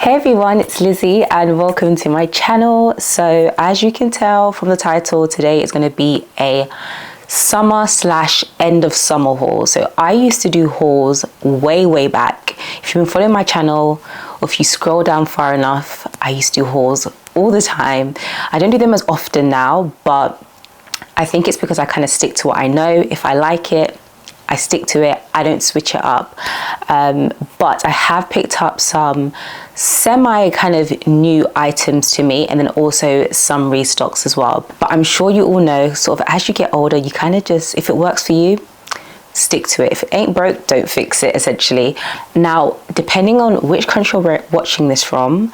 Hey everyone, it's Lizzie and welcome to my channel. So as you can tell from the title, today is going to be a summer / end of summer haul. So I used to do hauls way back. If you've been following my channel or if you scroll down far enough, I used to do hauls all the time. I don't do them as often now, but I think it's because I kind of stick to what I know. If I like it, I stick to it. I don't switch it up. But I have picked up some semi kind of new items to me, and then also some restocks as well. But I'm sure you all know, sort of as you get older, you kind of just, if it works for you, stick to it. If it ain't broke, don't fix it, essentially. Now, depending on which country you're watching this from,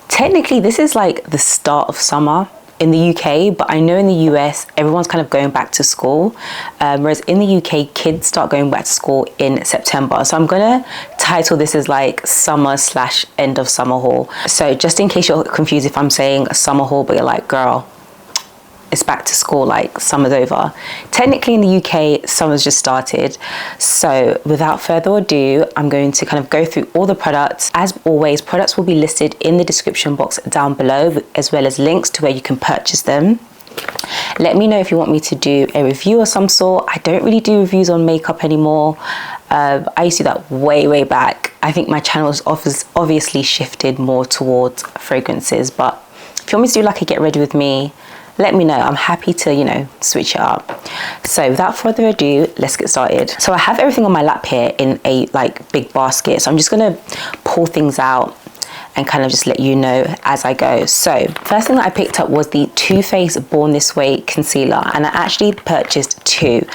technically this is like the start of summer in the UK, but I know in the US everyone's kind of going back to school, whereas in the UK kids start going back to school in September. So I'm gonna title this as like summer / end of summer haul. So just in case you're confused if I'm saying a summer haul but you're like, girl, it's back to school, like summer's over. Technically in the UK summer's just started. So without further ado, I'm going to kind of go through all the products. As always, products will be listed in the description box down below, as well as links to where you can purchase them. Let me know if you want me to do a review of some sort. I don't really do reviews on makeup anymore. I used to do that way back. I think my channel has obviously shifted more towards fragrances, but if you want me to do like a get ready with me, let me know. I'm happy to, you know, switch it up. So without further ado, let's get started. So I have everything on my lap here in a like big basket. So I'm just gonna pull things out and kind of just let you know as I go. So first thing that I picked up was the Too Faced Born This Way concealer, and I actually purchased two.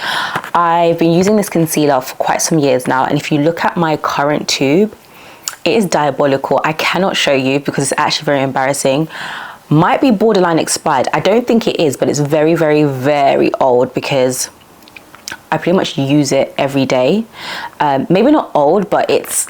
I've been using this concealer for quite some years now, and if you look at my current tube, it is diabolical. I cannot show you because it's actually very embarrassing. Might be borderline expired. I don't think it is, but it's very old because I pretty much use it every day. Maybe not old, but it's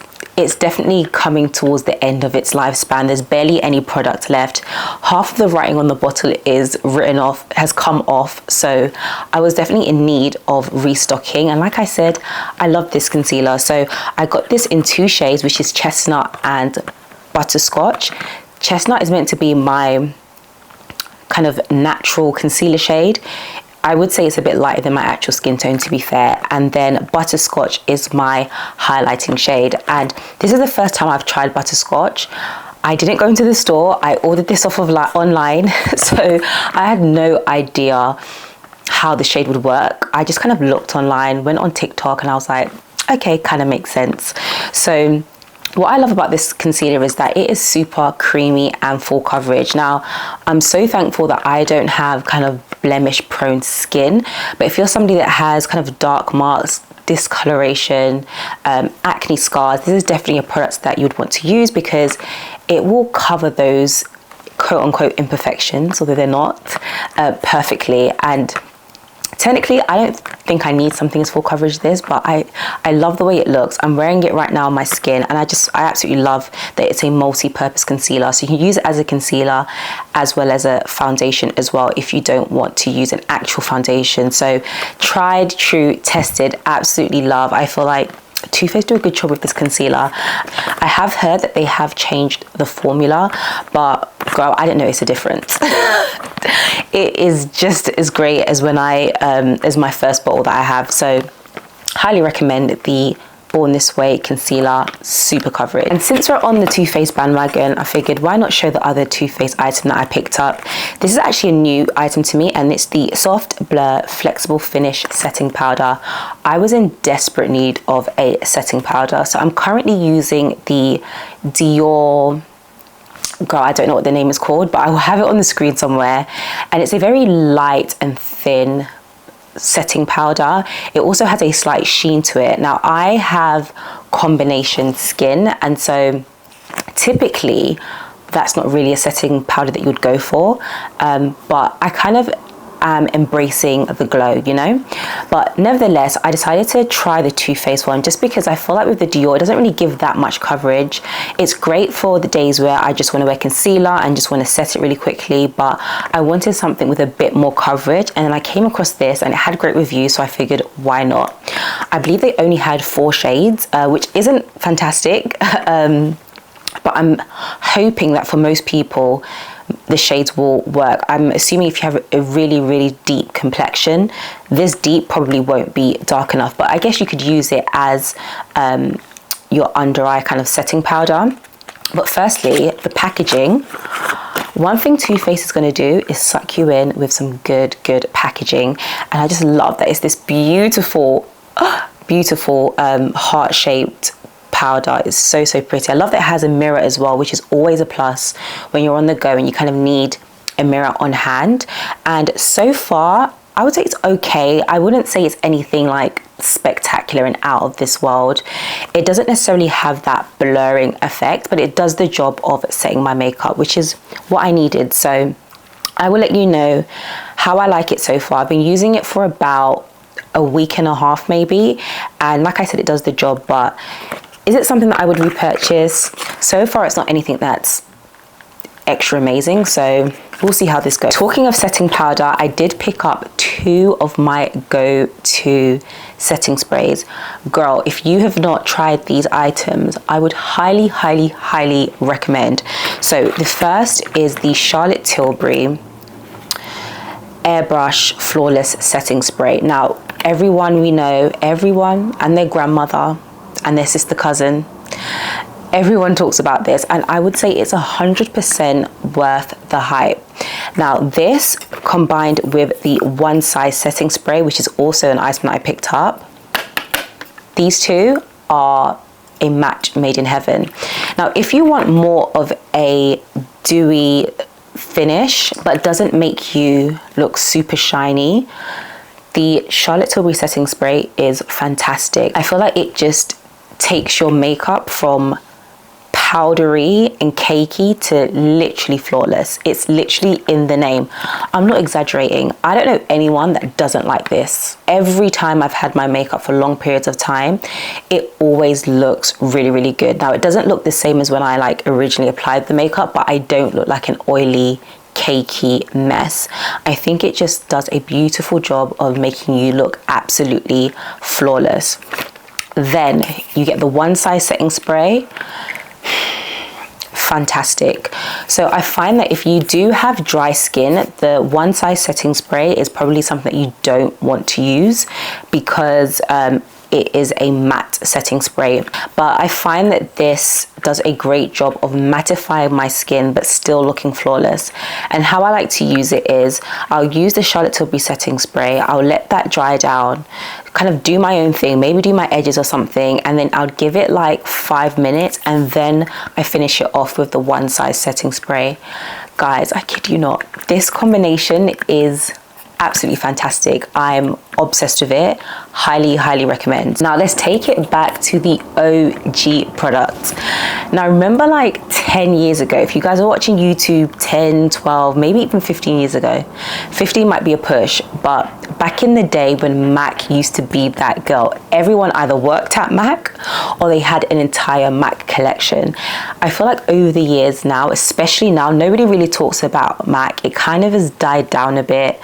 definitely coming towards the end of its lifespan. There's barely any product left. Half of the writing on the bottle is written off, has come off. So I was definitely in need of restocking. And like I said, I love this concealer. So I got this in two shades, which is Chestnut and Butterscotch. Chestnut is meant to be my kind of natural concealer shade. I would say it's a bit lighter than my actual skin tone, to be fair. And then Butterscotch is my highlighting shade. And this is the first time I've tried Butterscotch. I didn't go into the store. I ordered this off of online. So I had no idea how the shade would work. I just kind of looked online, went on TikTok, and I was like, okay, kind of makes sense. So what I love about this concealer is that it is super creamy and full coverage. Now, I'm so thankful that I don't have kind of blemish prone skin, but if you're somebody that has kind of dark marks, discoloration, acne scars, this is definitely a product that you'd want to use because it will cover those quote unquote imperfections, although they're not, perfectly. And technically, I don't think I need something as full coverage as this, but I love the way it looks. I'm wearing it right now on my skin, and I absolutely love that it's a multi-purpose concealer. So you can use it as a concealer as well as a foundation as well if you don't want to use an actual foundation. So tried, true, tested, absolutely love. I feel like Too Faced do a good job with this concealer. I have heard that they have changed the formula, but girl, I didn't notice a difference. It is just as great as when as my first bottle that I have. So highly recommend the Born This Way concealer, super coverage. And since we're on the Too Faced bandwagon, I figured why not show the other Too Faced item that I picked up. This is actually a new item to me, and it's the Soft Blur Flexible Finish Setting Powder. I was in desperate need of a setting powder, so I'm currently using the Dior, girl, I don't know what the name is called, but I will have it on the screen somewhere. And it's a very light and thin setting powder. It also has a slight sheen to it. Now, I have combination skin, and so typically that's not really a setting powder that you would go for, but I kind of am embracing the glow, you know. But nevertheless, I decided to try the Too Faced one just because I feel like with the Dior, it doesn't really give that much coverage. It's great for the days where I just want to wear concealer and just want to set it really quickly, but I wanted something with a bit more coverage. And then I came across this and it had great reviews, so I figured why not. I believe they only had 4 shades, which isn't fantastic. but I'm hoping that for most people the shades will work. I'm assuming if you have a really deep complexion, this deep probably won't be dark enough, but I guess you could use it as your under eye kind of setting powder. But firstly, the packaging. One thing Too Faced is going to do is suck you in with some good packaging, and I just love that it's this beautiful heart-shaped powder. It's so pretty. I love that it has a mirror as well, which is always a plus when you're on the go and you kind of need a mirror on hand. And so far I would say it's okay. I wouldn't say it's anything like spectacular and out of this world. It doesn't necessarily have that blurring effect, but it does the job of setting my makeup, which is what I needed. So I will let you know how I like it so far. I've been using it for about a week and a half maybe, and like I said, it does the job. But is it something that I would repurchase? So far it's not anything that's extra amazing, so we'll see how this goes. Talking of setting powder, I did pick up 2 of my go-to setting sprays. Girl, if you have not tried these items, I would highly recommend. So the first is the Charlotte Tilbury Airbrush Flawless Setting Spray. Now, everyone we know, everyone and their grandmother and their sister cousin, everyone talks about this, and I would say it's 100% worth the hype. Now, this combined with the One Size Setting Spray, which is also an item that I picked up, these two are a match made in heaven. Now, if you want more of a dewy finish but doesn't make you look super shiny, the Charlotte Tilbury Setting Spray is fantastic. I feel like it just takes your makeup from powdery and cakey to literally flawless. It's literally in the name. I'm not exaggerating. I don't know anyone that doesn't like this. Every time I've had my makeup for long periods of time, it always looks really good. Now, it doesn't look the same as when I like originally applied the makeup, but I don't look like an oily, cakey mess. I think it just does a beautiful job of making you look absolutely flawless. Then you get the One Size Setting Spray. Fantastic. So I find that if you do have dry skin, the One Size Setting Spray is probably something that you don't want to use because it is a matte setting spray. But I find that this does a great job of mattifying my skin but still looking flawless. And how I like to use it is I'll use the Charlotte Tilbury setting spray, I'll let that dry down, kind of do my own thing, maybe do my edges or something, and then I'll give it like 5 minutes, and then I finish it off with the One Size Setting Spray. Guys, I kid you not, this combination is absolutely fantastic. I'm obsessed with it. Highly recommend. Now let's take it back to the OG product. Now remember, like 10 years ago, if you guys are watching YouTube 10, 12, maybe even 15 years ago, 15 might be a push, but back in the day when MAC used to be that girl, everyone either worked at MAC or they had an entire MAC collection. I feel like over the years now, especially now, nobody really talks about MAC. It kind of has died down a bit.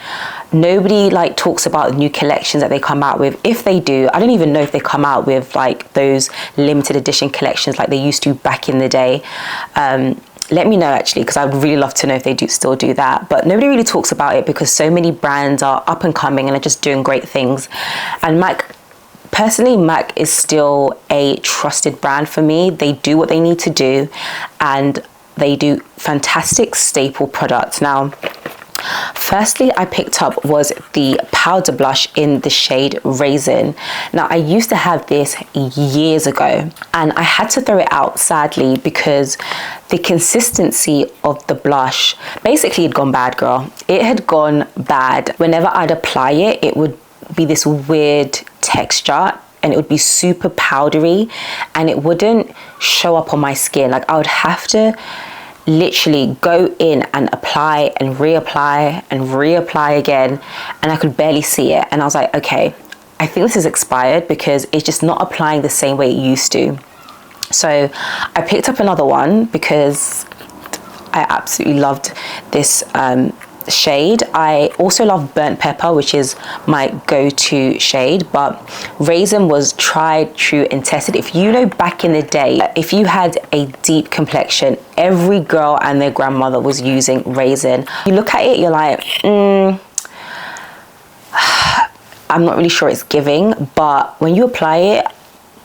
Nobody like talks about new collections that they come out with. If they do, I don't even know if they come out with like those limited edition collections like they used to back in the day. Let me know actually, because I would really love to know if they do still do that. But nobody really talks about it because so many brands are up and coming and are just doing great things. And MAC, personally, MAC is still a trusted brand for me. They do what they need to do and they do fantastic staple products. Now, firstly, I picked up was the powder blush in the shade Raizin. Now, I used to have this years ago and I had to throw it out sadly because the consistency of the blush basically had gone bad, girl. It had gone bad. Whenever I'd apply it, it would be this weird texture and it would be super powdery and it wouldn't show up on my skin. Like I would have to literally go in and apply and reapply again, and I could barely see it. And I was like, okay, I think this is expired because it's just not applying the same way it used to. So I picked up another one because I absolutely loved this shade. I also love Burnt Pepper, which is my go-to shade, but Raizin was tried, true and tested. If you know, back in the day, if you had a deep complexion, every girl and their grandmother was using Raizin. You look at it, you're like, I'm not really sure it's giving, but when you apply it,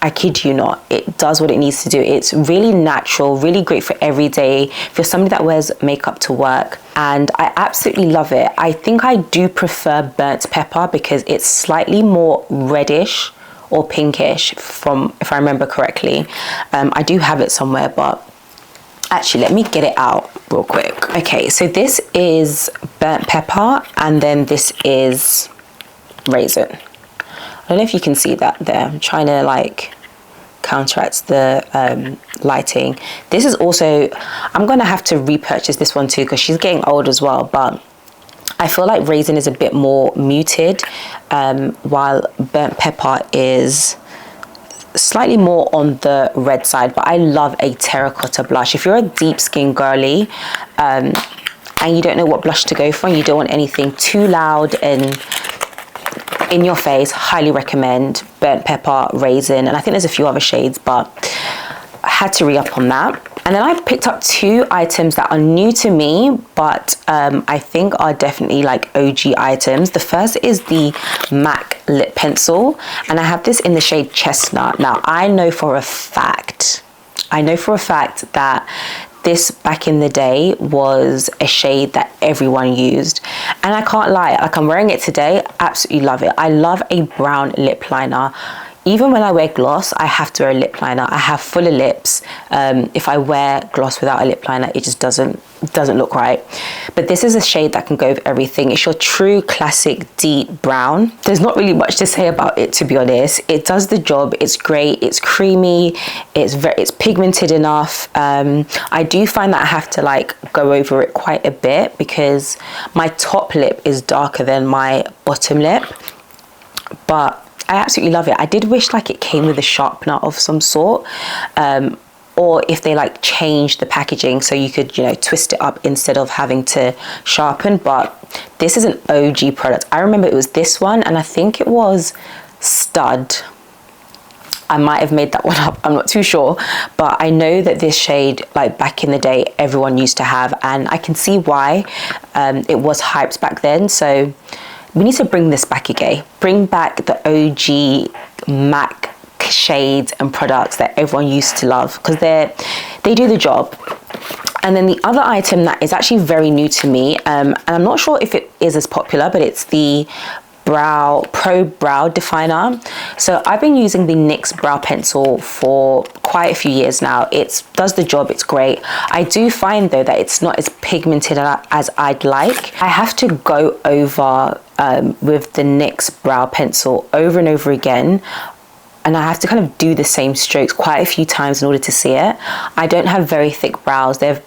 I kid you not, it does what it needs to do. It's really natural, really great for every day, if you're somebody that wears makeup to work, and I absolutely love it. I think I do prefer Burnt Pepper because it's slightly more reddish or pinkish, from, if I remember correctly. I do have it somewhere, but actually let me get it out real quick. Okay, so this is Burnt Pepper, and then this is Raizin. I don't know if you can see that there. I'm trying to like counteract the lighting. This is also, I'm gonna have to repurchase this one too because she's getting old as well, but I feel like Raizin is a bit more muted, while Burnt Pepper is slightly more on the red side. But I love a terracotta blush. If you're a deep skin girly and you don't know what blush to go for, and you don't want anything too loud and in your face, highly recommend Burnt Pepper, Raizin, and I think there's a few other shades, but I had to re-up on that. And then I picked up two items that are new to me, but I think are definitely like OG items. The first is the MAC lip pencil, and I have this in the shade Chestnut. Now I know for a fact that this back in the day was a shade that everyone used, and I can't lie, like I'm wearing it today, absolutely love it. I love a brown lip liner. Even when I wear gloss, I have to wear a lip liner. I have fuller lips. If I wear gloss without a lip liner, it just doesn't look right. But this is a shade that can go with everything. It's your true classic deep brown. There's not really much to say about it, to be honest. It does the job. It's great. It's creamy. It's pigmented enough. I do find that I have to like go over it quite a bit because my top lip is darker than my bottom lip, but I absolutely love it. I did wish like it came with a sharpener of some sort, or if they like changed the packaging so you could, you know, twist it up instead of having to sharpen. But this is an OG product. I remember it was this one, and I think it was Stud. I might have made that one up, I'm not too sure, but I know that this shade, like back in the day, everyone used to have, and I can see why it was hyped back then. So we need to bring this back again. Bring back the OG MAC shades and products that everyone used to love, because they do the job. And then the other item that is actually very new to me, and I'm not sure if it is as popular, but it's the Pro Brow Definer. So I've been using the NYX brow pencil for quite a few years now. It does the job, it's great. I do find though that it's not as pigmented as I'd like. I have to go over with the NYX brow pencil over and over again, and I have to kind of do the same strokes quite a few times in order to see it. I don't have very thick brows. They're,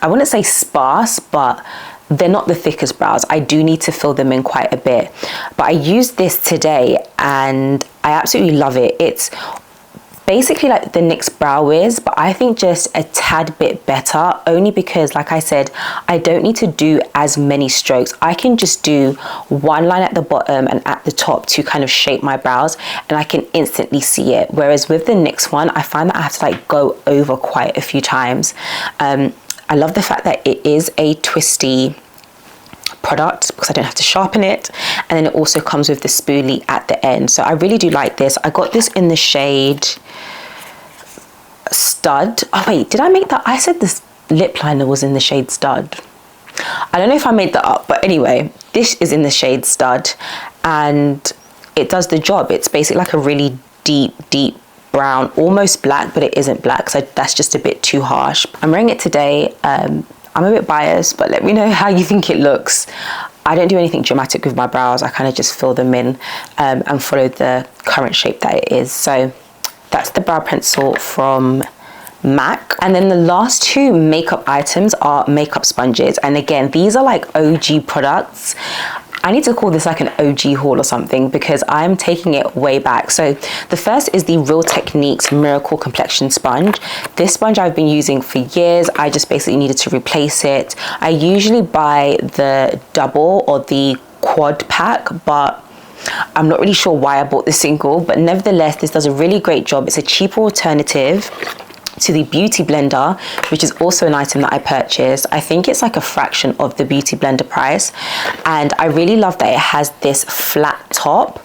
I wouldn't say sparse, but they're not the thickest brows. I do need to fill them in quite a bit. But I used this today and I absolutely love it. It's basically like the NYX Brow Wiz, but I think just a tad bit better, only because, like I said, I don't need to do as many strokes. I can just do one line at the bottom and at the top to kind of shape my brows, and I can instantly see it. Whereas with the NYX one, I find that I have to like go over quite a few times. I love the fact that it is a twisty product because I don't have to sharpen it, and then it also comes with the spoolie at the end. So I really do like this. I got this in the shade Stud. Oh wait, did I make that? I said this lip liner was in the shade Stud. I don't know if I made that up, but anyway, this is in the shade Stud and it does the job. It's basically like a really deep brown, almost black, but it isn't black, so that's just a bit too harsh. I'm wearing it today. I'm a bit biased, but let me know how you think it looks. I don't do anything dramatic with my brows. I kind of just fill them in and follow the current shape that it is. So that's the brow pencil from MAC. And then the last two makeup items are makeup sponges, and again, these are like OG products. I need to call this like an OG haul or something because I'm taking it way back. So the first is the Real Techniques Miracle Complexion Sponge. This sponge I've been using for years. I just basically needed to replace it. I usually buy the double or the quad pack, but I'm not really sure why I bought the single, but nevertheless, this does a really great job. It's a cheaper alternative to the Beauty Blender, which is also an item that I purchased. I think it's like a fraction of the Beauty Blender price, and I really love that it has this flat top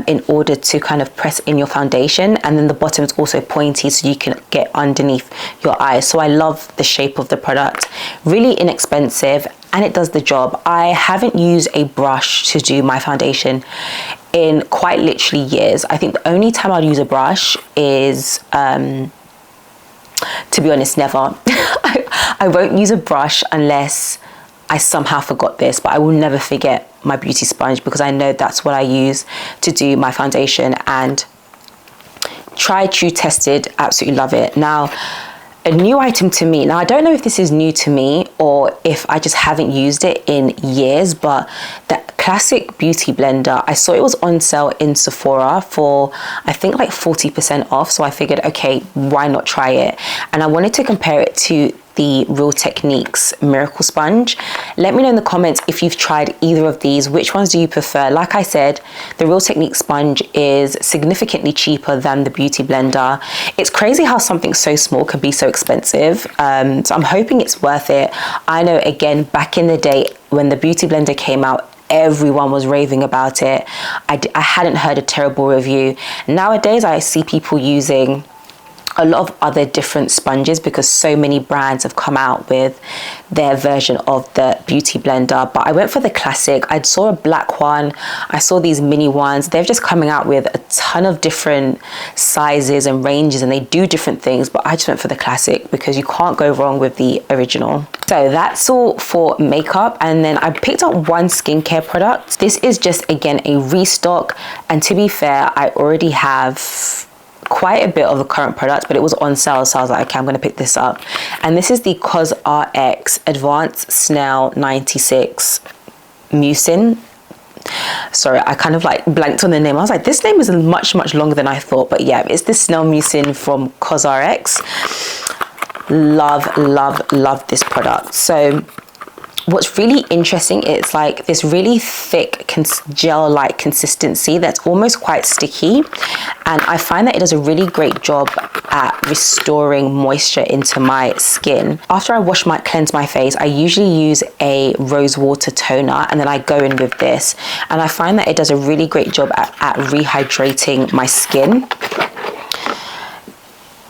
in order to kind of press in your foundation, and then the bottom is also pointy so you can get underneath your eyes. So I love the shape of the product. Really inexpensive, and it does the job. I haven't used a brush to do my foundation in quite literally years. I think the only time I'd use a brush is to be honest, never. I won't use a brush unless I somehow forgot this, but I will never forget my beauty sponge because I know that's what I use to do my foundation, and tried, true, tested, absolutely love it. Now, a new item to me. Now, I don't know if this is new to me or if I just haven't used it in years, but the classic beauty blender, I saw it was on sale in Sephora for I think like 40% off. So I figured, okay, why not try it? And I wanted to compare it to the Real Techniques Miracle Sponge. Let me know in the comments if you've tried either of these. Which ones do you prefer? Like I said, the Real Techniques sponge is significantly cheaper than the Beauty Blender. It's crazy how something so small can be so expensive. So I'm hoping it's worth it. I know, again, back in the day when the Beauty Blender came out, everyone was raving about it. I hadn't heard a terrible review. Nowadays, I see people using a lot of other different sponges because so many brands have come out with their version of the beauty blender, but I went for the classic. I saw a black one, I saw these mini ones. They're just coming out with a ton of different sizes and ranges, and they do different things, but I just went for the classic because you can't go wrong with the original. So that's all for makeup, and then I picked up one skincare product. This is just, again, a restock, and to be fair, I already have quite a bit of the current product, but it was on sale, so I was like, okay, I'm going to pick this up. And this is the CosRx Advanced Snail 96 Mucin. Sorry, I kind of like blanked on the name. I was like, this name is much longer than I thought, but yeah, it's the Snail Mucin from CosRx. Love this product. So what's really interesting, it's like this really thick gel-like consistency that's almost quite sticky, and I find that it does a really great job at restoring moisture into my skin. After I cleanse my face, I usually use a rose water toner, and then I go in with this, and I find that it does a really great job at rehydrating my skin.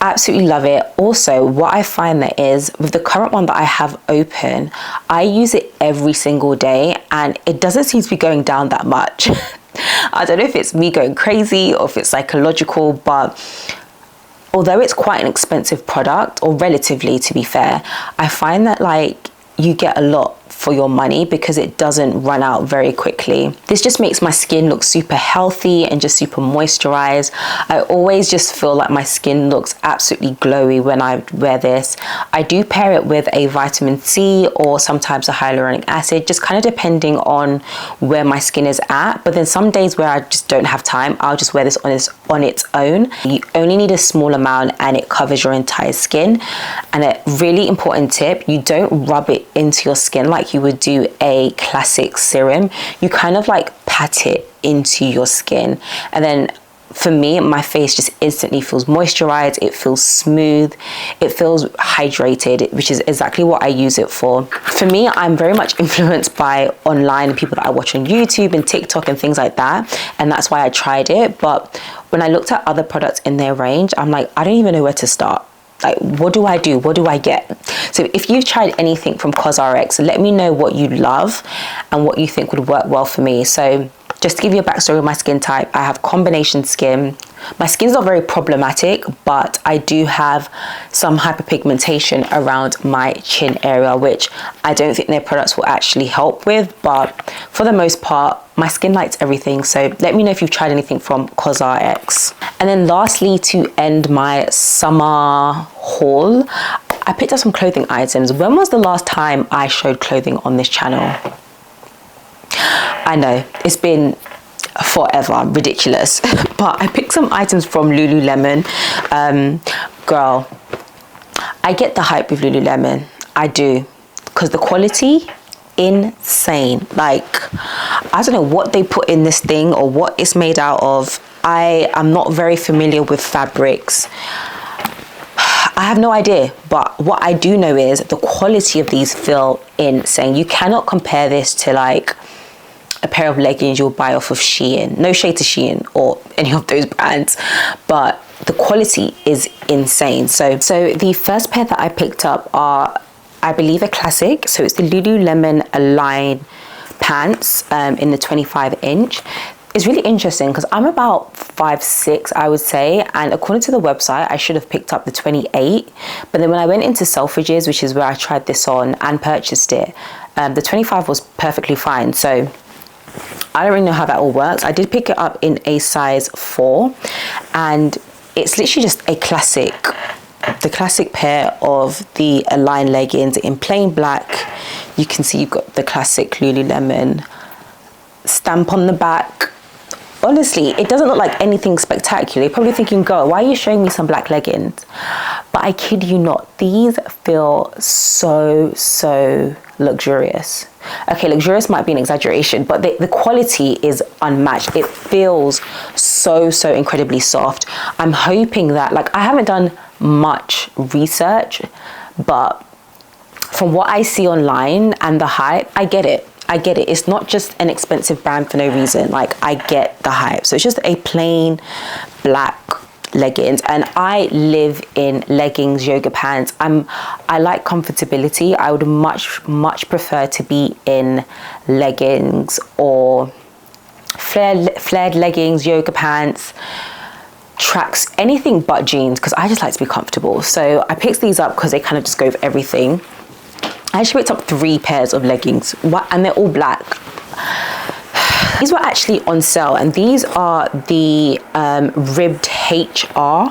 Absolutely love it. Also, what I find that is with the current one that I have open, I use it every single day and it doesn't seem to be going down that much. I don't know if it's me going crazy or if it's psychological, but although it's quite an expensive product, or relatively to be fair, I find that like you get a lot for your money because it doesn't run out very quickly. This just makes my skin look super healthy and just super moisturized. I always just feel like my skin looks absolutely glowy when I wear this. I do pair it with a vitamin C or sometimes a hyaluronic acid, just kind of depending on where my skin is at. But then some days where I just don't have time, I'll just wear this on its own. You only need a small amount and it covers your entire skin. And a really important tip, you don't rub it into your skin like you would do a classic serum. You kind of like pat it into your skin, and then for me, my face just instantly feels moisturized, it feels smooth, it feels hydrated, which is exactly what I use it for. For me, I'm very much influenced by online people that I watch on YouTube and TikTok and things like that, and that's why I tried it. But when I looked at other products in their range, I'm like, I don't even know where to start. Like, what do I do? What do I get? So if you've tried anything from CosRx, let me know what you love and what you think would work well for me. So just to give you a backstory of my skin type, I have combination skin. My skin's not very problematic, but I do have some hyperpigmentation around my chin area, which I don't think their products will actually help with, but for the most part, my skin likes everything. So let me know if you've tried anything from CosRx. And then lastly, to end my summer haul, I picked up some clothing items. When was the last time I showed clothing on this channel? I know, it's been forever, ridiculous. But I picked some items from Lululemon. Girl, I get the hype with Lululemon. I do. Because the quality, insane. Like, I don't know what they put in this thing or what it's made out of. I am not very familiar with fabrics. I have no idea, but what I do know is the quality of these feel insane. You cannot compare this to like a pair of leggings you'll buy off of Shein. No shade to Shein or any of those brands, but the quality is insane. So the first pair that I picked up are, I believe, a classic. So it's the Lululemon Align pants in the 25-inch. It's really interesting because I'm about 5'6", I would say, and according to the website I should have picked up the 28, but then when I went into Selfridges, which is where I tried this on and purchased it, the 25 was perfectly fine. So I don't really know how that all works. I did pick it up in a size 4, and it's literally just a classic, the classic pair of the Align leggings in plain black. You can see you've got the classic Lululemon stamp on the back. Honestly, it doesn't look like anything spectacular. You're probably thinking, girl, why are you showing me some black leggings? But I kid you not, these feel so luxurious. Okay, luxurious might be an exaggeration, but the quality is unmatched. It feels so incredibly soft. I'm hoping that, like, I haven't done much research, but from what I see online and the hype, I get it. It's not just an expensive brand for no reason. Like, I get the hype. So it's just a plain black leggings, and I live in leggings, yoga pants. I like comfortability. I would much prefer to be in leggings or flared leggings, yoga pants, tracks, anything but jeans, because I just like to be comfortable. So I picked these up because they kind of just go with everything. I actually picked up 3 pairs of leggings, and they're all black. These were actually on sale, and these are the ribbed HR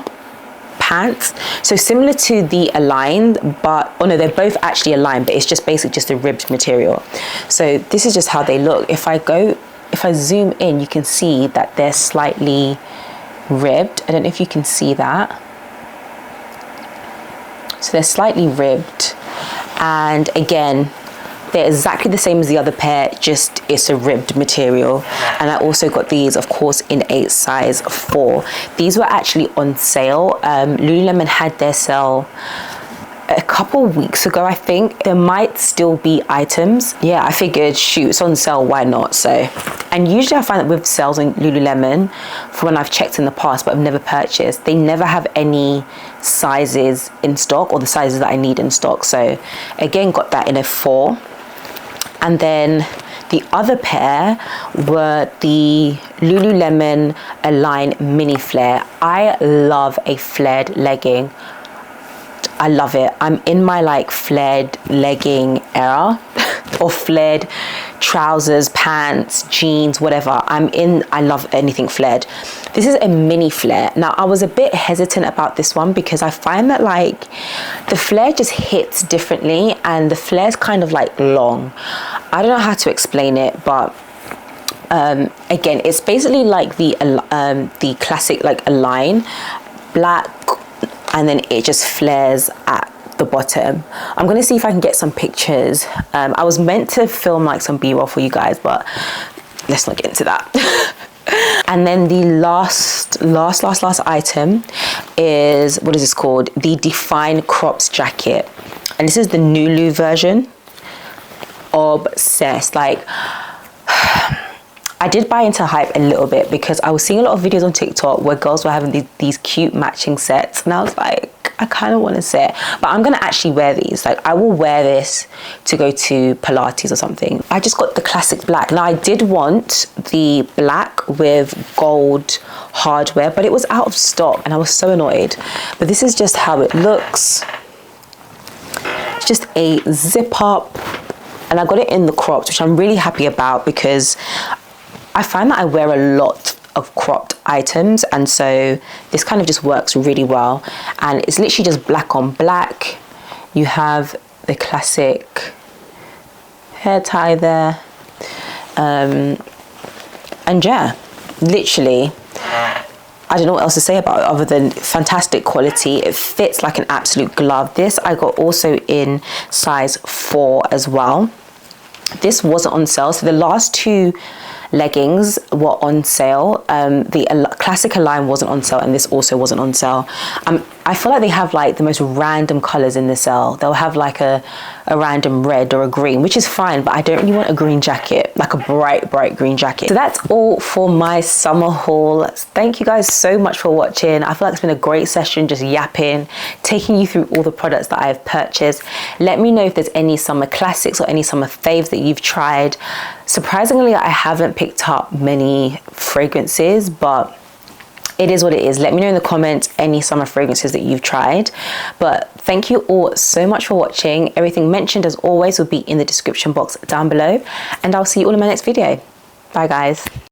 pants. So similar to the Aligned, but, oh no, they're both actually aligned, but it's just basically just a ribbed material. So this is just how they look. If I zoom in, you can see that they're slightly ribbed. I don't know if you can see that. So they're slightly ribbed. And again, they're exactly the same as the other pair, just it's a ribbed material. And I also got these, of course, in a size 4. These were actually on sale. Lululemon had their sale a couple weeks ago, I think. There might still be items. Yeah, I figured, shoot, it's on sale, why not? So, and usually I find that with sales on Lululemon, for when I've checked in the past but I've never purchased, they never have any sizes in stock, or the sizes that I need in stock. So again, got that in a 4. And then the other pair were the Lululemon Align Mini Flare. I love a flared legging. I love it. I'm in my like flared legging era, or flared trousers, pants, jeans, whatever. I love anything flared. This is a mini flare. Now, I was a bit hesitant about this one because I find that like the flare just hits differently, and the flare's kind of like long. I don't know how to explain it, but again, it's basically like the classic like Align black, and then it just flares at the bottom. I'm gonna see if I can get some pictures. I was meant to film like some B-roll for you guys, but let's not get into that. And then the last item is, what is this called? The Define Crops jacket. And this is the Nulu version. Obsessed. Like, I did buy into hype a little bit because I was seeing a lot of videos on TikTok where girls were having these cute matching sets, and I was like, I kind of want to set, but I'm gonna actually wear these. Like, I will wear this to go to Pilates or something. I just got the classic black. Now, I did want the black with gold hardware, but it was out of stock and I was so annoyed. But this is just how it looks. It's just a zip up, and I got it in the cropped, which I'm really happy about because I find that I wear a lot of cropped items, and so this kind of just works really well. And it's literally just black on black. You have the classic hair tie there. And yeah, literally, I don't know what else to say about it other than fantastic quality. It fits like an absolute glove. This I got also in size 4 as well. This wasn't on sale, so the last 2 leggings were on sale. The classic line wasn't on sale, and this also wasn't on sale. I feel like they have like the most random colors in the sale. They'll have like a random red or a green, which is fine, but I don't really want a green jacket, like a bright green jacket. So that's all for my summer haul. Thank you guys so much for watching. I feel like it's been a great session, just yapping, taking you through all the products that I've purchased. Let me know if there's any summer classics or any summer faves that you've tried. Surprisingly, I haven't picked up many fragrances, but it is what it is. Let me know in the comments any summer fragrances that you've tried. But thank you all so much for watching. Everything mentioned as always will be in the description box down below, and I'll see you all in my next video. Bye guys.